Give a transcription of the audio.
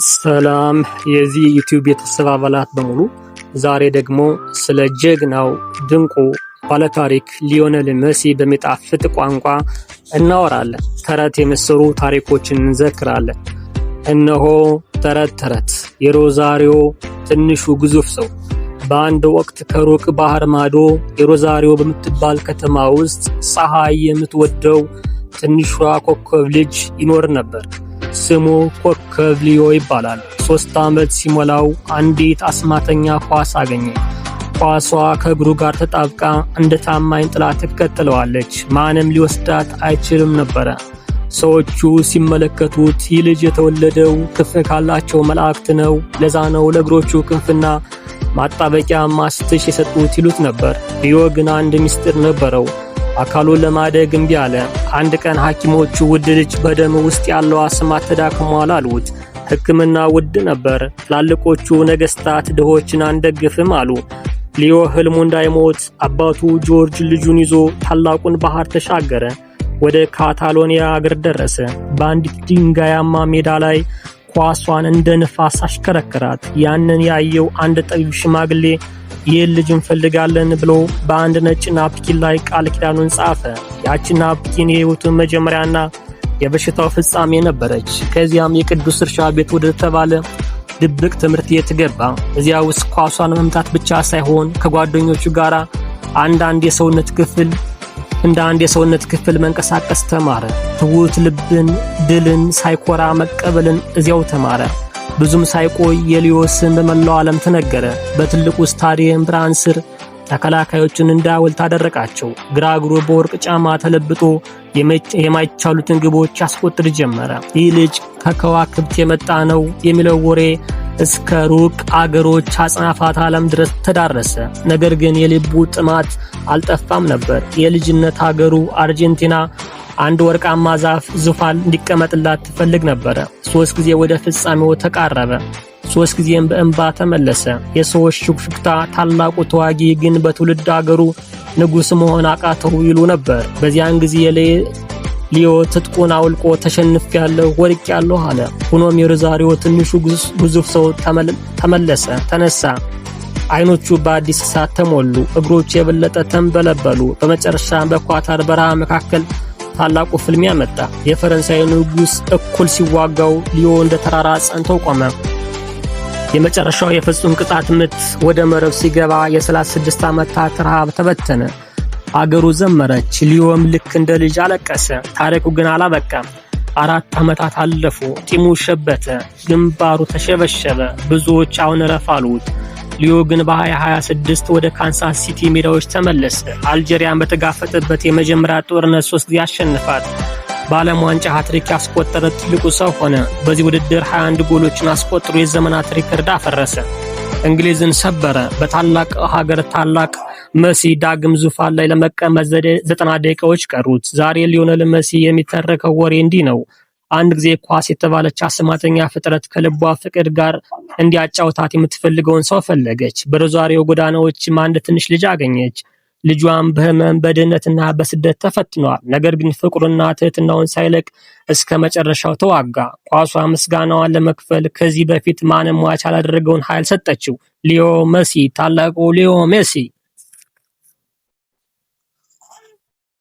ሰላም የዚህ ዩቲዩብ ቤተሰብ አባላት በሙሉ፣ ዛሬ ደግሞ ስለ ጀግናው ድንቁ ባለታሪክ ሊዮኔል ሜሲ በሚጣፍጥ ቋንቋ እናወራለን። ተረት የመሰሉ ታሪኮችን እንዘክራለን። እነሆ ተረት የሮዛሪዮ ትንሹ ግዙፍ ሰው። በአንድ ወቅት ከሩቅ ባህር ማዶ የሮዛሪዮ በምትባል ከተማ ውስጥ ፀሐይ የምትወደው ትንሿ ኮከብ ልጅ ይኖር ነበር። ስሙ ኮከብ ሊዮ ይባላል። 3 ዓመት ሲሞላው አንዲት አስማተኛ ኳስ አገኘ። ኳሷ ከእግሩ ጋር ተጣብቃ እንደ ታማኝ ጥላ ትከተለዋለች። ማንም ሊወስዳት አይችልም ነበረ። ሰዎቹ ሲመለከቱት ይህ ልጅ የተወለደው ክንፍ ካላቸው መላእክት ነው፣ ለዛ ነው ለእግሮቹ ክንፍና ማጣበቂያ ማስትሽ የሰጡት ይሉት ነበር። ሊዮ ግን አንድ ምስጢር ነበረው። አካሉን ለማደግ እምቢ አለ። አንድ ቀን ሐኪሞቹ ውድ ልጅ በደም ውስጥ ያለው አስማት ተዳክሟል አሉት። ሕክምና ውድ ነበር። ትላልቆቹ ነገስታት ድሆችን አንደግፍም አሉ። ሊዮ ህልሙ እንዳይሞት አባቱ ጆርጅ ልጁን ይዞ ታላቁን ባህር ተሻገረ። ወደ ካታሎኒያ አገር ደረሰ። በአንዲት ድንጋያማ ሜዳ ላይ ኳሷን እንደ ንፋስ አሽከረከራት። ያንን ያየው አንድ ጠቢብ ሽማግሌ ይህን ልጅ እንፈልጋለን ብሎ በአንድ ነጭ ናፕኪን ላይ ቃል ኪዳኑን ጻፈ። ያቺ ናፕኪን የህይወቱን መጀመሪያና የበሽታው ፍጻሜ ነበረች። ከዚያም የቅዱስ እርሻ ቤት ወደ ተባለ ድብቅ ትምህርት ቤት ገባ። እዚያ ውስጥ ኳሷን መምታት ብቻ ሳይሆን ከጓደኞቹ ጋር እንደ አንድ የሰውነት ክፍል መንቀሳቀስ ተማረ። ትውት ልብን፣ ድልን ሳይኮራ መቀበልን እዚያው ተማረ። ብዙም ሳይቆይ የሊዮ ስም በመላው ዓለም ተነገረ። በትልቁ ስታዲየም ብርሃን ስር ተከላካዮችን እንዳወልት አደረቃቸው። ግራ እግሩ በወርቅ ጫማ ተለብጦ የማይቻሉትን ግቦች ያስቆጥር ጀመረ። ይህ ልጅ ከከዋክብት የመጣ ነው የሚለው ወሬ እስከ ሩቅ አገሮች አጽናፋት ዓለም ድረስ ተዳረሰ። ነገር ግን የልቡ ጥማት አልጠፋም ነበር። የልጅነት ሀገሩ አርጀንቲና አንድ ወርቃማ ዛፍ ዙፋን እንዲቀመጥላት ትፈልግ ነበረ። 3 ጊዜ ወደ ፍጻሜው ተቃረበ። 3 ጊዜም በእንባ ተመለሰ። የሰዎች ሹክሹክታ ታላቁ ተዋጊ ግን በትውልድ አገሩ ንጉሥ መሆን አቃተው ይሉ ነበር። በዚያን ጊዜ ሊዮ ትጥቁን አውልቆ ተሸንፌያለሁ፣ ወድቄያለሁ አለ። ሆኖም የሮዛሪዮ ትንሹ ግዙፍ ሰው ተነሳ። አይኖቹ በአዲስ እሳት ተሞሉ። እግሮቹ የበለጠ ተንበለበሉ። በመጨረሻ በኳታር በረሃ መካከል ታላቁ ፍልሚያ መጣ። የፈረንሳይ ንጉሥ እኩል ሲዋጋው ሊዮ እንደ ተራራ ጸንቶ ቆመ። የመጨረሻው የፍጹም ቅጣት ምት ወደ መረብ ሲገባ የ36 ዓመታት ረሃብ ተበተነ። አገሩ ዘመረች። ሊዮም ልክ እንደ ልጅ አለቀሰ። ታሪኩ ግን አላበቃም። 4 ዓመታት አለፉ። ጢሙ ሸበተ፣ ግንባሩ ተሸበሸበ። ብዙዎች አሁን ረፍ አሉት። ሊዮ ግን በ2026 ወደ ካንሳስ ሲቲ ሜዳዎች ተመለሰ። አልጄሪያን በተጋፈጠበት የመጀመሪያ ጦርነት 3 ጊዜ አሸነፋት። በዓለም ዋንጫ ሃትሪክ ያስቆጠረ ትልቁ ሰው ሆነ። በዚህ ውድድር 21 ጎሎችን አስቆጥሮ የዘመናት ሪከርድ አፈረሰ። እንግሊዝን ሰበረ። በታላቅ ሀገር ታላቅ ሜሲ ዳግም ዙፋን ላይ ለመቀመጥ 90 ደቂቃዎች ቀሩት። ዛሬ ሊዮኔል ሜሲ የሚተረከው ወሬ እንዲህ ነው። አንድ ጊዜ ኳስ የተባለች አስማተኛ ፍጥረት ከልቧ ፍቅር ጋር እንዲያጫውታት የምትፈልገውን ሰው ፈለገች። በሮዛሪዮ ጎዳናዎችም አንድ ትንሽ ልጅ አገኘች። ልጇም በህመም በድህነትና በስደት ተፈትኗል። ነገር ግን ፍቅሩና ትህትናውን ሳይለቅ እስከ መጨረሻው ተዋጋ። ኳሷ ምስጋናዋን ለመክፈል ከዚህ በፊት ማንም ሟች ያላደረገውን ኃይል ሰጠችው። ሊዮ ሜሲ፣ ታላቁ ሊዮ ሜሲ።